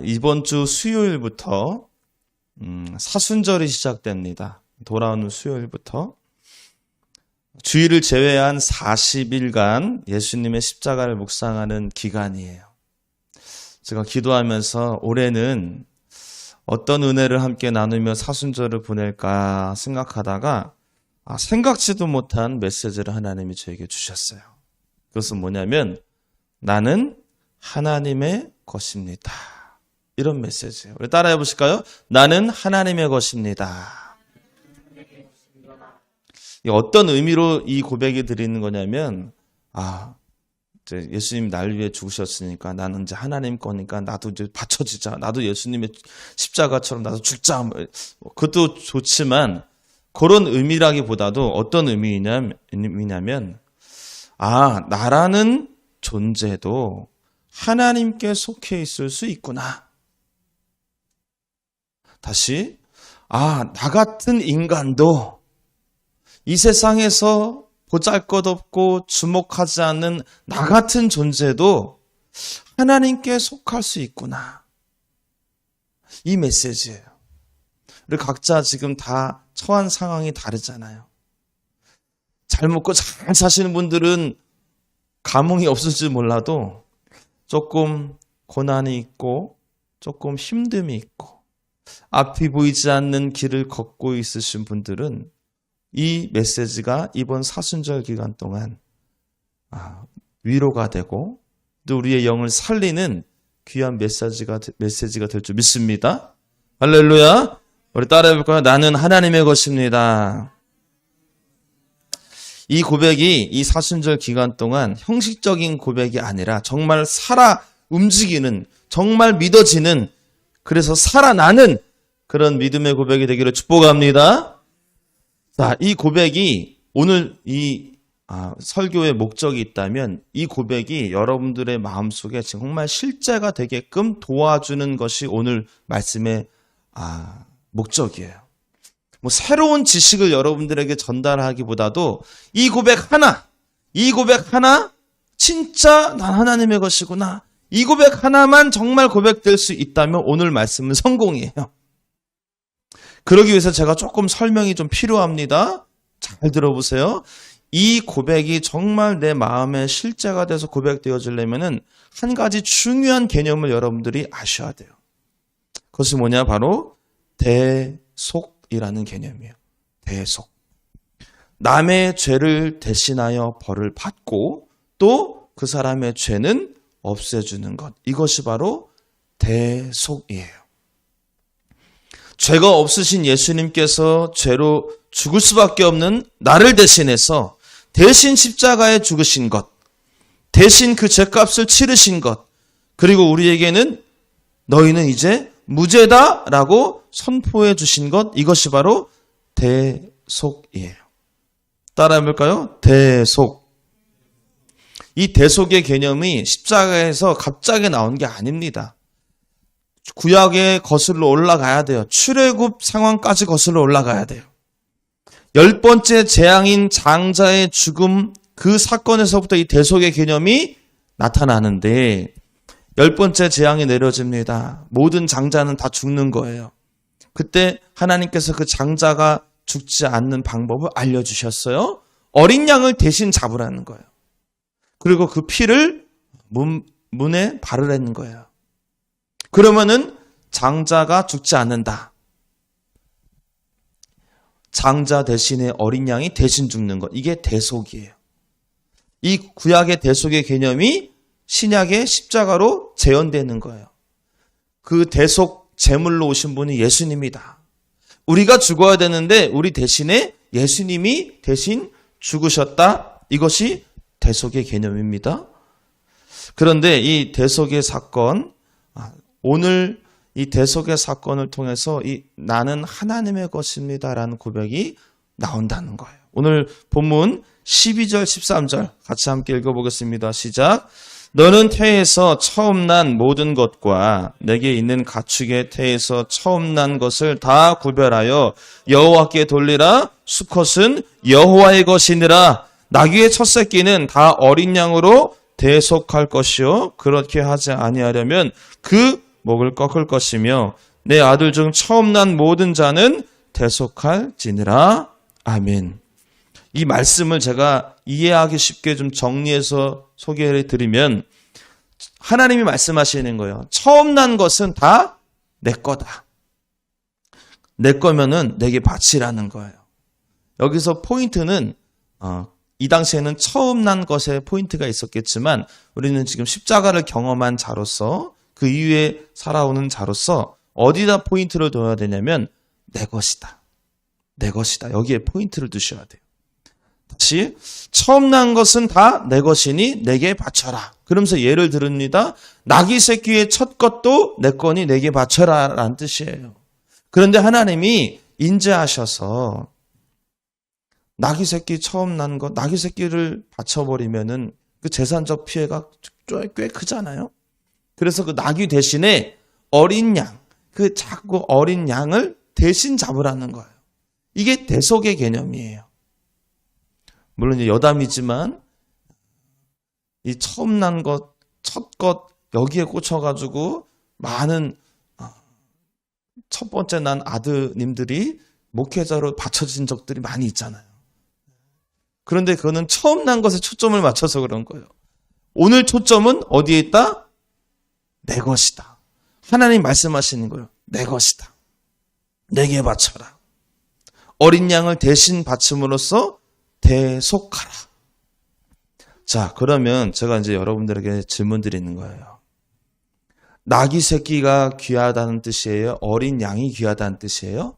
이번 주 수요일부터 사순절이 시작됩니다. 돌아오는 수요일부터 주일을 제외한 40일간 예수님의 십자가를 묵상하는 기간이에요. 제가 기도하면서 올해는 어떤 은혜를 함께 나누며 사순절을 보낼까 생각하다가 생각지도 못한 메시지를 하나님이 저에게 주셨어요. 그것은 뭐냐면 나는 하나님의 것입니다. 이런 메시지예요. 우리 따라해 보실까요? 나는 하나님의 것입니다. 어떤 의미로 이 고백이 드리는 거냐면 이제 예수님 날 위해 죽으셨으니까 나는 이제 하나님 거니까 나도 이제 바쳐지자. 나도 예수님의 십자가처럼 나도 죽자. 그것도 좋지만 그런 의미라기보다도 어떤 의미냐면 나라는 존재도 하나님께 속해 있을 수 있구나. 다시 나 같은 인간도 이 세상에서 보잘것없고 주목하지 않는 나 같은 존재도 하나님께 속할 수 있구나. 이 메시지예요. 우리 각자 지금 다 처한 상황이 다르잖아요. 잘 먹고 잘 사시는 분들은 감흥이 없을지 몰라도 조금 고난이 있고 조금 힘듦이 있고 앞이 보이지 않는 길을 걷고 있으신 분들은 이 메시지가 이번 사순절 기간 동안 위로가 되고 또 우리의 영을 살리는 귀한 메시지가 될 줄 믿습니다. 할렐루야. 우리 따라해볼까요? 나는 하나님의 것입니다. 이 고백이 이 사순절 기간 동안 형식적인 고백이 아니라 정말 살아 움직이는, 정말 믿어지는, 그래서 살아나는 그런 믿음의 고백이 되기를 축복합니다. 자, 이 고백이 오늘 이 설교의 목적이 있다면 이 고백이 여러분들의 마음속에 정말 실제가 되게끔 도와주는 것이 오늘 말씀의 목적이에요. 새로운 지식을 여러분들에게 전달하기보다도 이 고백 하나 진짜 난 하나님의 것이구나. 이 고백 하나만 정말 고백될 수 있다면 오늘 말씀은 성공이에요. 그러기 위해서 제가 조금 설명이 좀 필요합니다. 잘 들어보세요. 이 고백이 정말 내 마음에 실제가 돼서 고백되어지려면은 한 가지 중요한 개념을 여러분들이 아셔야 돼요. 그것이 뭐냐? 바로 대속이라는 개념이에요. 대속. 남의 죄를 대신하여 벌을 받고 또 그 사람의 죄는 없애주는 것. 이것이 바로 대속이에요. 죄가 없으신 예수님께서 죄로 죽을 수밖에 없는 나를 대신해서 대신 십자가에 죽으신 것, 대신 그 죄값을 치르신 것, 그리고 우리에게는 너희는 이제 무죄다라고 선포해 주신 것, 이것이 바로 대속이에요. 따라해볼까요? 대속. 이 대속의 개념이 십자가에서 갑자기 나온 게 아닙니다. 구약에 거슬러 올라가야 돼요. 출애굽 상황까지 거슬러 올라가야 돼요. 10번째 재앙인 장자의 죽음, 그 사건에서부터 이 대속의 개념이 나타나는데 10번째 재앙이 내려집니다. 모든 장자는 다 죽는 거예요. 그때 하나님께서 그 장자가 죽지 않는 방법을 알려주셨어요. 어린 양을 대신 잡으라는 거예요. 그리고 그 피를 문에 바르라는 거예요. 그러면은 장자가 죽지 않는다. 장자 대신에 어린 양이 대신 죽는 것. 이게 대속이에요. 이 구약의 대속의 개념이 신약의 십자가로 재현되는 거예요. 그 대속 제물로 오신 분이 예수님이다. 우리가 죽어야 되는데 우리 대신에 예수님이 대신 죽으셨다. 이것이 대속의 개념입니다. 그런데 이 대속의 사건, 오늘 이 대속의 사건을 통해서 이 나는 하나님의 것입니다라는 고백이 나온다는 거예요. 오늘 본문 12절, 13절 같이 함께 읽어보겠습니다. 시작. 너는 태에서 처음 난 모든 것과 내게 있는 가축의 태에서 처음 난 것을 다 구별하여 여호와께 돌리라. 수컷은 여호와의 것이니라. 나귀의 첫 새끼는 다 어린 양으로 대속할 것이요. 그렇게 하지 아니하려면 그 목을 꺾을 것이며 내 아들 중 처음 난 모든 자는 대속할지니라. 아멘. 이 말씀을 제가 이해하기 쉽게 좀 정리해서 소개해 드리면 하나님이 말씀하시는 거예요. 처음 난 것은 다 내 거다. 내 거면은 내게 바치라는 거예요. 여기서 포인트는 이 당시에는 처음 난 것에 포인트가 있었겠지만 우리는 지금 십자가를 경험한 자로서 그 이후에 살아오는 자로서 어디다 포인트를 둬야 되냐면 내 것이다. 내 것이다. 여기에 포인트를 두셔야 돼요. 다시 처음 난 것은 다 내 것이니 내게 바쳐라. 그러면서 예를 들읍니다. 나귀 새끼의 첫 것도 내 거니 내게 바쳐라 라는 뜻이에요. 그런데 하나님이 인자하셔서 나귀 새끼 처음 난 것, 나귀 새끼를 바쳐버리면은 그 재산적 피해가 꽤 크잖아요. 그래서 그 나귀 대신에 어린 양, 그 작고 어린 양을 대신 잡으라는 거예요. 이게 대속의 개념이에요. 물론 여담이지만 이 처음 난 것, 첫 것 여기에 꽂혀가지고 많은 첫 번째 난 아드님들이 목회자로 바쳐진 적들이 많이 있잖아요. 그런데 그거는 처음 난 것에 초점을 맞춰서 그런 거예요. 오늘 초점은 어디에 있다? 내 것이다. 하나님 말씀하시는 거예요. 내 것이다. 내게 바쳐라. 어린 양을 대신 바침으로써 대속하라. 자, 그러면 제가 이제 여러분들에게 질문 드리는 거예요. 나귀 새끼가 귀하다는 뜻이에요? 어린 양이 귀하다는 뜻이에요?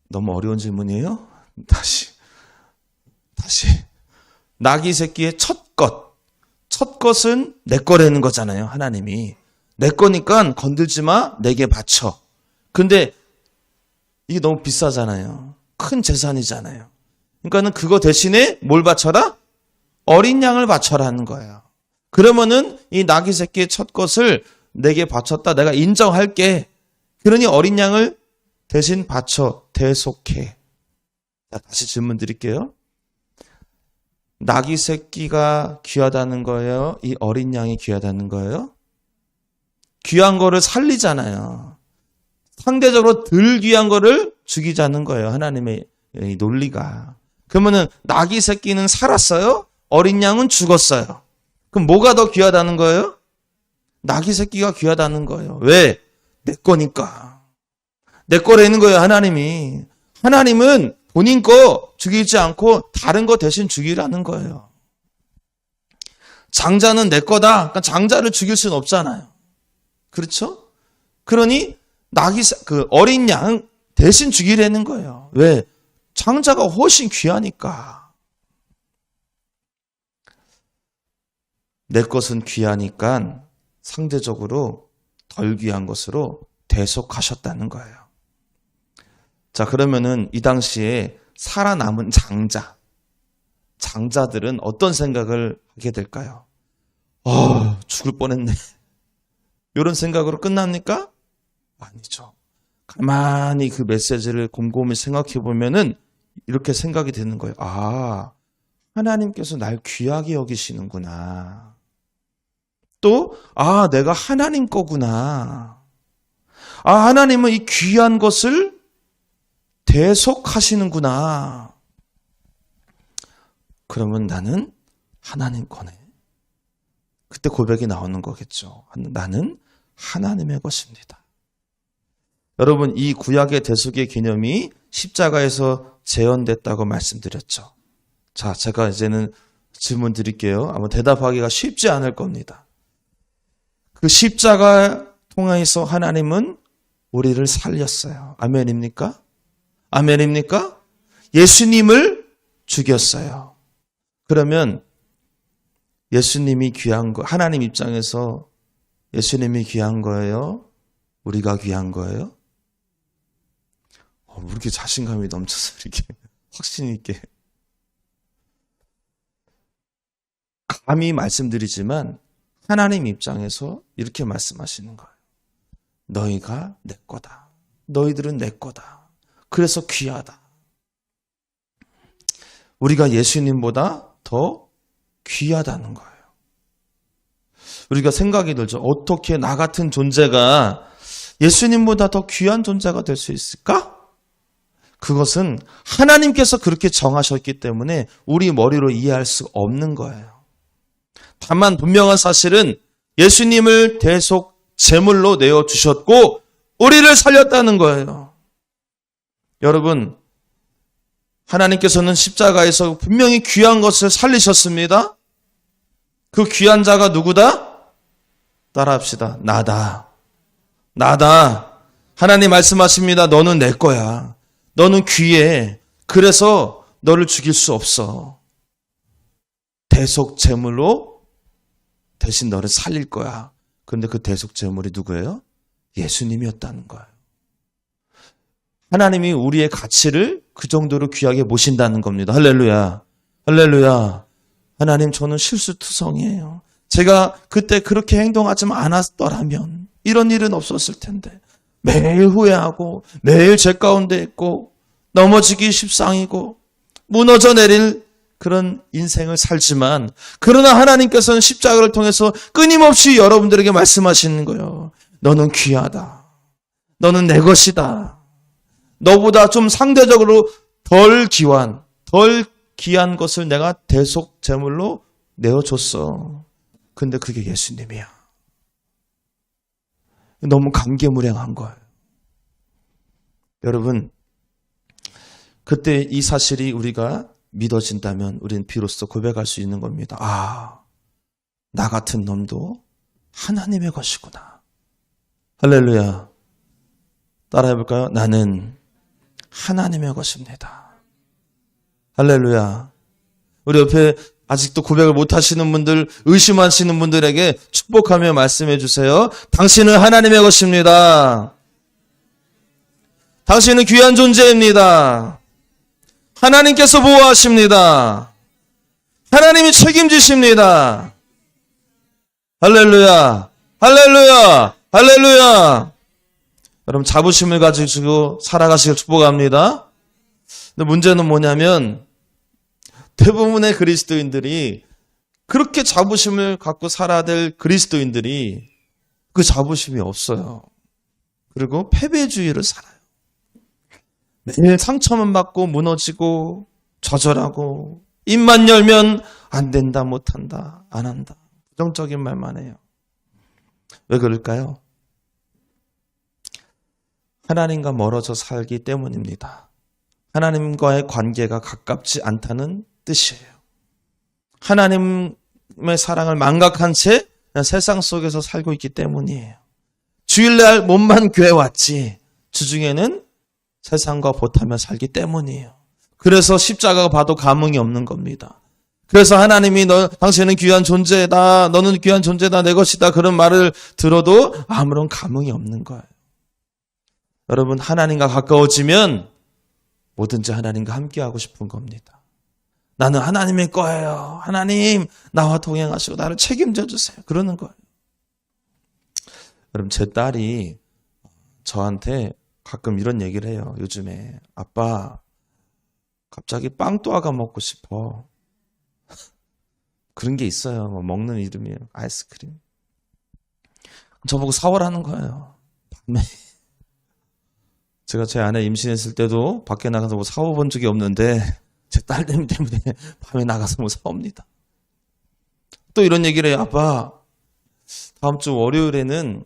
너무 어려운 질문이에요? 다시. 나귀 새끼의 첫 것은 내 거라는 거잖아요, 하나님이. 내 거니까 건들지 마, 내게 바쳐. 근데 이게 너무 비싸잖아요. 큰 재산이잖아요. 그러니까는 그거 대신에 뭘 바쳐라? 어린 양을 바쳐라는 거예요. 그러면은 이 나귀 새끼의 첫 것을 내게 바쳤다. 내가 인정할게. 그러니 어린 양을 대신 바쳐 대속해. 자, 다시 질문 드릴게요. 나귀 새끼가 귀하다는 거예요? 이 어린 양이 귀하다는 거예요? 귀한 거를 살리잖아요. 상대적으로 덜 귀한 거를 죽이자는 거예요. 하나님의 이 논리가. 그러면은 나귀 새끼는 살았어요? 어린 양은 죽었어요. 그럼 뭐가 더 귀하다는 거예요? 나귀 새끼가 귀하다는 거예요. 왜? 내 거니까. 내 거라는 거예요, 하나님이. 하나님은 본인 거 죽이지 않고 다른 거 대신 죽이라는 거예요. 장자는 내 거다. 그러니까 장자를 죽일 수는 없잖아요. 그렇죠? 그러니 그 어린 양 대신 죽이라는 거예요. 왜? 장자가 훨씬 귀하니까. 내 것은 귀하니까 상대적으로 덜 귀한 것으로 대속하셨다는 거예요. 자, 그러면은 이 당시에 살아남은 장자들은 어떤 생각을 하게 될까요? 죽을 뻔했네. 이런 생각으로 끝납니까? 아니죠. 가만히 그 메시지를 곰곰이 생각해 보면은 이렇게 생각이 되는 거예요. 하나님께서 날 귀하게 여기시는구나. 또, 내가 하나님 거구나. 하나님은 이 귀한 것을 대속하시는구나. 그러면 나는 하나님 거네. 그때 고백이 나오는 거겠죠. 나는 하나님의 것입니다. 여러분, 이 구약의 대속의 개념이 십자가에서 재현됐다고 말씀드렸죠. 자, 제가 이제는 질문 드릴게요. 아마 대답하기가 쉽지 않을 겁니다. 그 십자가 통해서 하나님은 우리를 살렸어요. 아멘입니까? 아멘입니까? 예수님을 죽였어요. 그러면 예수님이 귀한 거, 하나님 입장에서 예수님이 귀한 거예요? 우리가 귀한 거예요? 왜 이렇게 자신감이 넘쳐서 이렇게 확신 있게. 감히 말씀드리지만 하나님 입장에서 이렇게 말씀하시는 거예요. 너희가 내 거다. 너희들은 내 거다. 그래서 귀하다. 우리가 예수님보다 더 귀하다는 거예요. 우리가 생각이 들죠. 어떻게 나 같은 존재가 예수님보다 더 귀한 존재가 될 수 있을까? 그것은 하나님께서 그렇게 정하셨기 때문에 우리 머리로 이해할 수 없는 거예요. 다만 분명한 사실은 예수님을 대속 제물로 내어주셨고 우리를 살렸다는 거예요. 여러분, 하나님께서는 십자가에서 분명히 귀한 것을 살리셨습니다. 그 귀한 자가 누구다? 따라합시다. 나다. 하나님 말씀하십니다. 너는 내 거야. 너는 귀해. 그래서 너를 죽일 수 없어. 대속 제물로 대신 너를 살릴 거야. 그런데 그 대속 제물이 누구예요? 예수님이었다는 거예요. 하나님이 우리의 가치를 그 정도로 귀하게 모신다는 겁니다. 할렐루야. 할렐루야. 하나님, 저는 실수투성이에요. 제가 그때 그렇게 행동하지 않았더라면 이런 일은 없었을 텐데 매일 후회하고 매일 죄 가운데 있고 넘어지기 십상이고 무너져 내릴 그런 인생을 살지만, 그러나 하나님께서는 십자가를 통해서 끊임없이 여러분들에게 말씀하시는 거예요. 너는 귀하다. 너는 내 것이다. 너보다 좀 상대적으로 덜 귀한 것을 내가 대속 제물로 내어줬어. 근데 그게 예수님이야. 너무 감개무량한 거예요. 여러분, 그때 이 사실이 우리가 믿어진다면 우리는 비로소 고백할 수 있는 겁니다. 아, 나 같은 놈도 하나님의 것이구나. 할렐루야. 따라해볼까요? 나는 하나님의 것입니다. 할렐루야. 우리 옆에 아직도 고백을 못하시는 분들, 의심하시는 분들에게 축복하며 말씀해 주세요. 당신은 하나님의 것입니다. 당신은 귀한 존재입니다. 하나님께서 보호하십니다. 하나님이 책임지십니다. 할렐루야. 할렐루야. 할렐루야. 여러분, 자부심을 가지고 살아가시길 축복합니다. 근데 문제는 뭐냐면 대부분의 그리스도인들이, 그렇게 자부심을 갖고 살아야 될 그리스도인들이 그 자부심이 없어요. 그리고 패배주의를 살아요. 매일 상처만 받고 무너지고 좌절하고 입만 열면 안 된다, 못한다, 안 한다. 부정적인 말만 해요. 왜 그럴까요? 하나님과 멀어져 살기 때문입니다. 하나님과의 관계가 가깝지 않다는 뜻이에요. 하나님의 사랑을 망각한 채 세상 속에서 살고 있기 때문이에요. 주일날 몸만 교회 왔지 주중에는 세상과 보타며 살기 때문이에요. 그래서 십자가가 봐도 감흥이 없는 겁니다. 그래서 하나님이 당신은 귀한 존재다, 너는 귀한 존재다, 내 것이다, 그런 말을 들어도 아무런 감흥이 없는 거예요. 여러분, 하나님과 가까워지면 뭐든지 하나님과 함께하고 싶은 겁니다. 나는 하나님의 거예요. 하나님, 나와 동행하시고 나를 책임져 주세요. 그러는 거예요. 여러분, 제 딸이 저한테 가끔 이런 얘기를 해요. 요즘에, 아빠, 갑자기 빵또아가 먹고 싶어. 그런 게 있어요. 먹는 이름이에요. 아이스크림. 저보고 사오라는 거예요. 밤에. 제가 제 아내 임신했을 때도 밖에 나가서 뭐 사와본 적이 없는데 제 딸내미 때문에 밤에 나가서 뭐 사옵니다. 또 이런 얘기를 해요. 아빠, 다음 주 월요일에는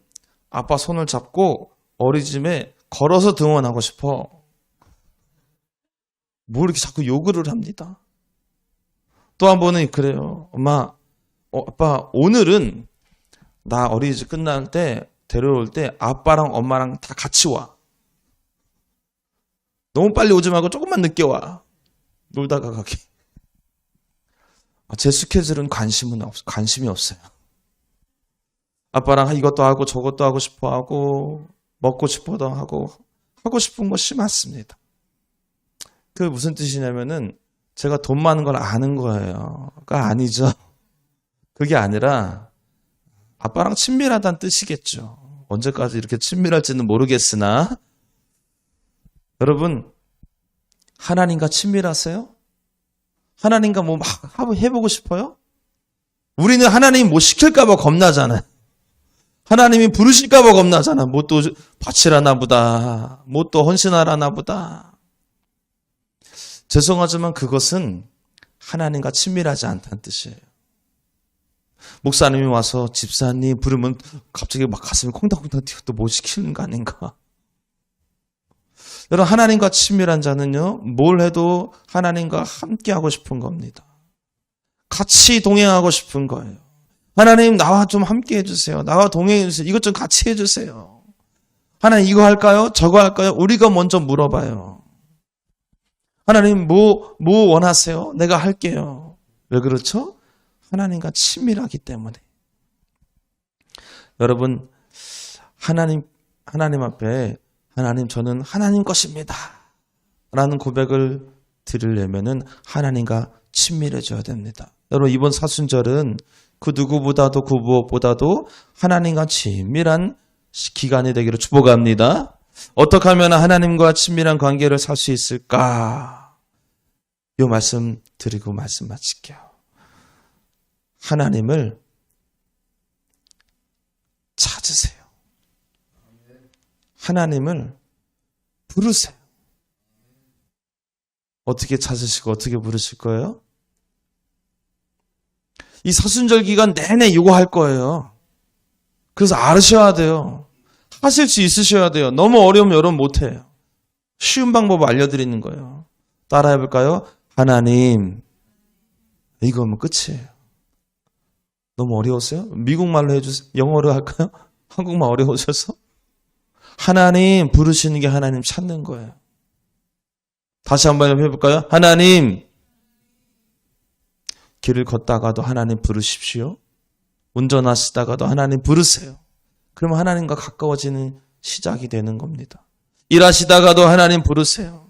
아빠 손을 잡고 어린이집에 걸어서 등원하고 싶어. 뭐 이렇게 자꾸 요구를 합니다. 또 한 번은 그래요. 엄마, 아빠, 오늘은 나 어린이집 끝날 때 데려올 때 아빠랑 엄마랑 다 같이 와. 너무 빨리 오지 말고 조금만 늦게 와. 놀다가 가게. 제 스케줄은 관심이 없어요. 아빠랑 이것도 하고 저것도 하고 싶어 하고 먹고 싶어도 하고 싶은 것이 많습니다. 그게 무슨 뜻이냐면은 제가 돈 많은 걸 아는 거예요. 그가 아니죠. 그게 아니라 아빠랑 친밀하다는 뜻이겠죠. 언제까지 이렇게 친밀할지는 모르겠으나 여러분, 하나님과 친밀하세요? 하나님과 뭐 막 해보고 싶어요? 우리는 하나님 뭐 시킬까봐 겁나잖아요. 하나님이 부르실까봐 겁나잖아. 뭐 또 바치라나 보다. 뭐 또 헌신하라나 보다. 죄송하지만 그것은 하나님과 친밀하지 않다는 뜻이에요. 목사님이 와서 집사님 부르면 갑자기 막 가슴이 콩닥콩닥 뛰어 또 뭐 시키는 거 아닌가. 여러분, 하나님과 친밀한 자는요, 뭘 해도 하나님과 함께 하고 싶은 겁니다. 같이 동행하고 싶은 거예요. 하나님, 나와 좀 함께 해주세요. 나와 동행해주세요. 이것 좀 같이 해주세요. 하나님, 이거 할까요? 저거 할까요? 우리가 먼저 물어봐요. 하나님, 뭐 원하세요? 내가 할게요. 왜 그렇죠? 하나님과 친밀하기 때문에. 여러분, 하나님 앞에 하나님, 저는 하나님 것입니다. 라는 고백을 드리려면은 하나님과 친밀해져야 됩니다. 여러분, 이번 사순절은 그 누구보다도 그 무엇보다도 하나님과 친밀한 기간이 되기를 축복합니다. 어떻게 하면 하나님과 친밀한 관계를 살 수 있을까? 이 말씀 드리고 말씀 마칠게요. 하나님을 찾으세요. 하나님을 부르세요. 어떻게 찾으시고 어떻게 부르실 거예요? 이 사순절 기간 내내 이거 할 거예요. 그래서 알으셔야 돼요. 하실 수 있으셔야 돼요. 너무 어려우면 여러분 못해요. 쉬운 방법 알려드리는 거예요. 따라 해볼까요? 하나님, 이거면 끝이에요. 너무 어려웠어요? 미국말로 해주세요. 영어로 할까요? 한국말 어려우셔서? 하나님 부르시는 게 하나님 찾는 거예요. 다시 한번 해볼까요? 하나님, 길을 걷다가도 하나님 부르십시오. 운전하시다가도 하나님 부르세요. 그러면 하나님과 가까워지는 시작이 되는 겁니다. 일하시다가도 하나님 부르세요.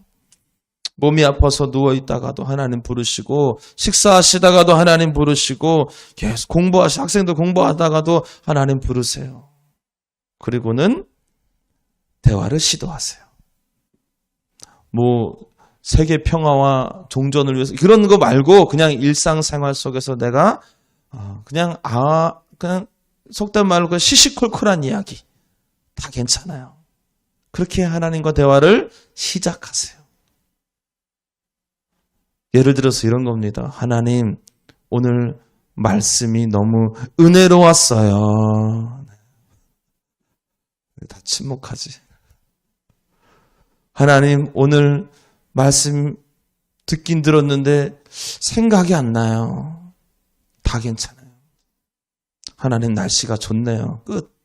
몸이 아파서 누워있다가도 하나님 부르시고, 식사하시다가도 하나님 부르시고, 계속 학생들 공부하다가도 하나님 부르세요. 그리고는 대화를 시도하세요. 세계 평화와 종전을 위해서 그런 거 말고 그냥 일상생활 속에서 내가 그냥 속된 말로 그 시시콜콜한 이야기 다 괜찮아요. 그렇게 하나님과 대화를 시작하세요. 예를 들어서 이런 겁니다. 하나님, 오늘 말씀이 너무 은혜로웠어요. 다 침묵하지. 하나님, 오늘 말씀 듣긴 들었는데 생각이 안 나요. 다 괜찮아요. 하나님, 날씨가 좋네요. 끝.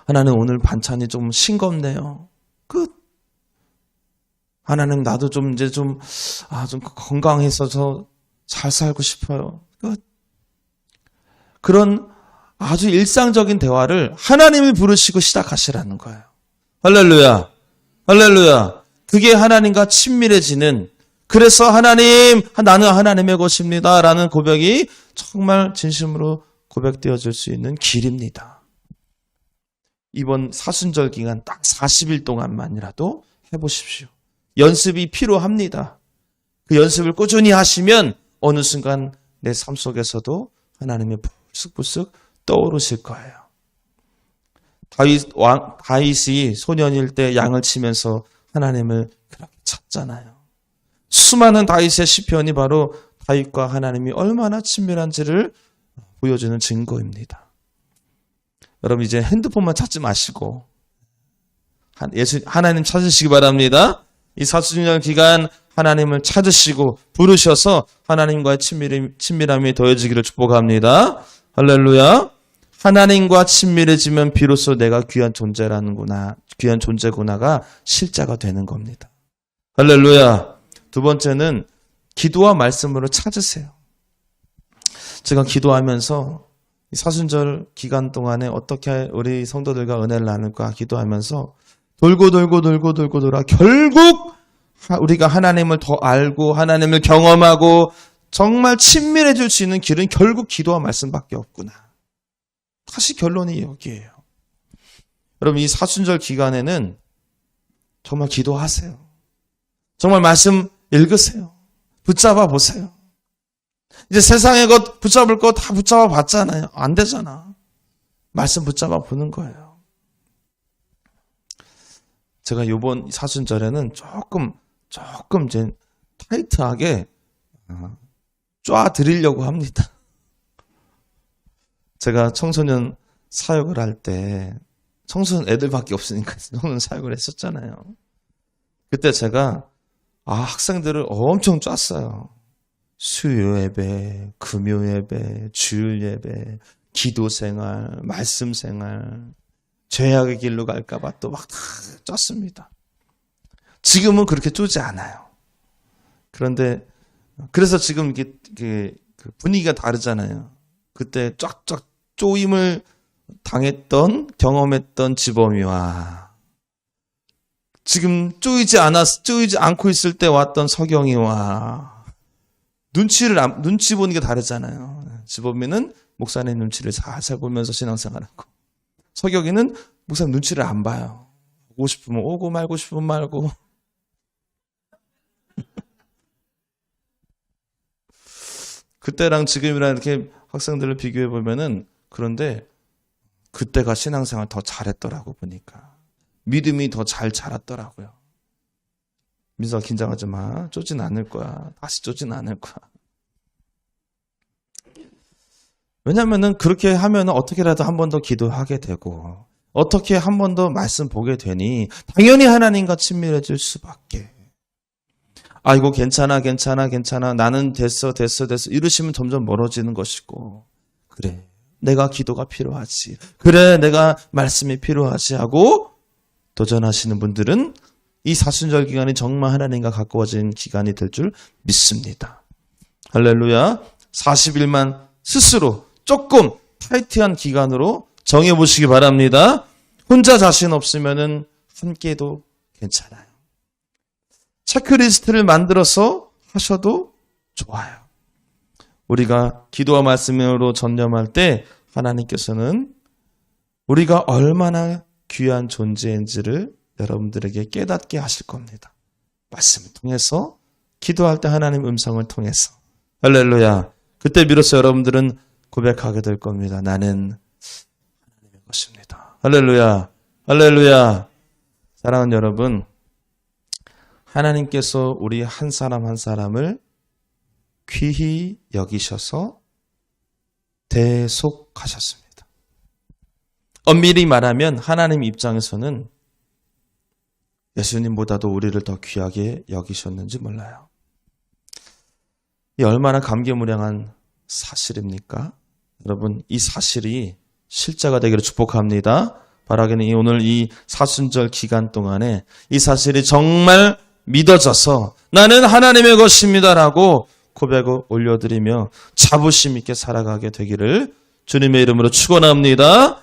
하나님, 오늘 반찬이 좀 싱겁네요. 끝. 하나님, 나도 좀 건강해서 잘 살고 싶어요. 끝. 그런 아주 일상적인 대화를 하나님이 부르시고 시작하시라는 거예요. 할렐루야. 할렐루야. 그게 하나님과 친밀해지는, 그래서 하나님, 나는 하나님의 것입니다 라는 고백이 정말 진심으로 고백되어질 수 있는 길입니다. 이번 사순절 기간 딱 40일 동안만이라도 해보십시오. 연습이 필요합니다. 그 연습을 꾸준히 하시면 어느 순간 내 삶 속에서도 하나님이 불쑥불쑥 떠오르실 거예요. 다윗이 소년일 때 양을 치면서 하나님을 그렇게 찾잖아요. 수많은 다윗의 시편이 바로 다윗과 하나님이 얼마나 친밀한지를 보여주는 증거입니다. 여러분, 이제 핸드폰만 찾지 마시고 하나님 찾으시기 바랍니다. 이 사순절 기간 하나님을 찾으시고 부르셔서 하나님과의 친밀함이 더해지기를 축복합니다. 할렐루야. 하나님과 친밀해지면 비로소 내가 귀한 존재구나가 실제가 되는 겁니다. 할렐루야. 두 번째는 기도와 말씀으로 찾으세요. 제가 기도하면서 사순절 기간 동안에 어떻게 우리 성도들과 은혜를 나눌까 기도하면서 돌고 돌아 결국 우리가 하나님을 더 알고 하나님을 경험하고 정말 친밀해질 수 있는 길은 결국 기도와 말씀밖에 없구나. 다시 결론이 여기에요. 여러분, 이 사순절 기간에는 정말 기도하세요. 정말 말씀 읽으세요. 붙잡아 보세요. 이제 세상의 것 붙잡을 거 다 붙잡아 봤잖아요. 안 되잖아. 말씀 붙잡아 보는 거예요. 제가 이번 사순절에는 조금 이제 타이트하게 쪼아 드리려고 합니다. 제가 청소년 사역을 할 때 청소년 애들밖에 없으니까 청소년 사역을 했었잖아요. 그때 제가 학생들을 엄청 짰어요. 수요 예배, 금요 예배, 주일 예배, 기도 생활, 말씀 생활, 죄악의 길로 갈까봐 또 막 다 짰습니다. 지금은 그렇게 쪼지 않아요. 그런데 그래서 지금 이게 분위기가 다르잖아요. 그때 쫙쫙 쪼임을 당했던 경험했던 지범이와 지금 쪼이지 않고 있을 때 왔던 서경이와 눈치 보는 게 다르잖아요. 지범이는 목사님 눈치를 살살 보면서 신앙생활하고 서경이는 목사님 눈치를 안 봐요. 오고 싶으면 오고 말고 싶으면 말고. 그때랑 지금이랑 이렇게 학생들을 비교해 보면은 그런데 그때가 신앙생활 더 잘했더라고 보니까. 믿음이 더 잘 자랐더라고요. 민서가 긴장하지 마. 쪼진 않을 거야. 다시 쪼진 않을 거야. 왜냐면은 그렇게 하면은 어떻게라도 한 번 더 기도하게 되고 어떻게 한 번 더 말씀 보게 되니 당연히 하나님과 친밀해질 수밖에. 아이고 괜찮아 나는 됐어 이러시면 점점 멀어지는 것이고 그래 내가 기도가 필요하지 그래 내가 말씀이 필요하지 하고 도전하시는 분들은 이 사순절 기간이 정말 하나님과 가까워진 기간이 될 줄 믿습니다. 할렐루야. 40일만 스스로 조금 타이트한 기간으로 정해보시기 바랍니다. 혼자 자신 없으면은 함께도 괜찮아요. 체크리스트를 만들어서 하셔도 좋아요. 우리가 기도와 말씀으로 전념할 때 하나님께서는 우리가 얼마나 귀한 존재인지를 여러분들에게 깨닫게 하실 겁니다. 말씀을 통해서 기도할 때 하나님 음성을 통해서 할렐루야. 그때 비로소 여러분들은 고백하게 될 겁니다. 나는 하나님의 것입니다. 할렐루야. 할렐루야. 사랑하는 여러분, 하나님께서 우리 한 사람 한 사람을 귀히 여기셔서 대속하셨습니다. 엄밀히 말하면 하나님 입장에서는 예수님보다도 우리를 더 귀하게 여기셨는지 몰라요. 이 얼마나 감개무량한 사실입니까? 여러분, 이 사실이 실제가 되기를 축복합니다. 바라기는 오늘 이 사순절 기간 동안에 이 사실이 정말 믿어져서 나는 하나님의 것입니다라고 고백을 올려드리며 자부심 있게 살아가게 되기를 주님의 이름으로 축원합니다.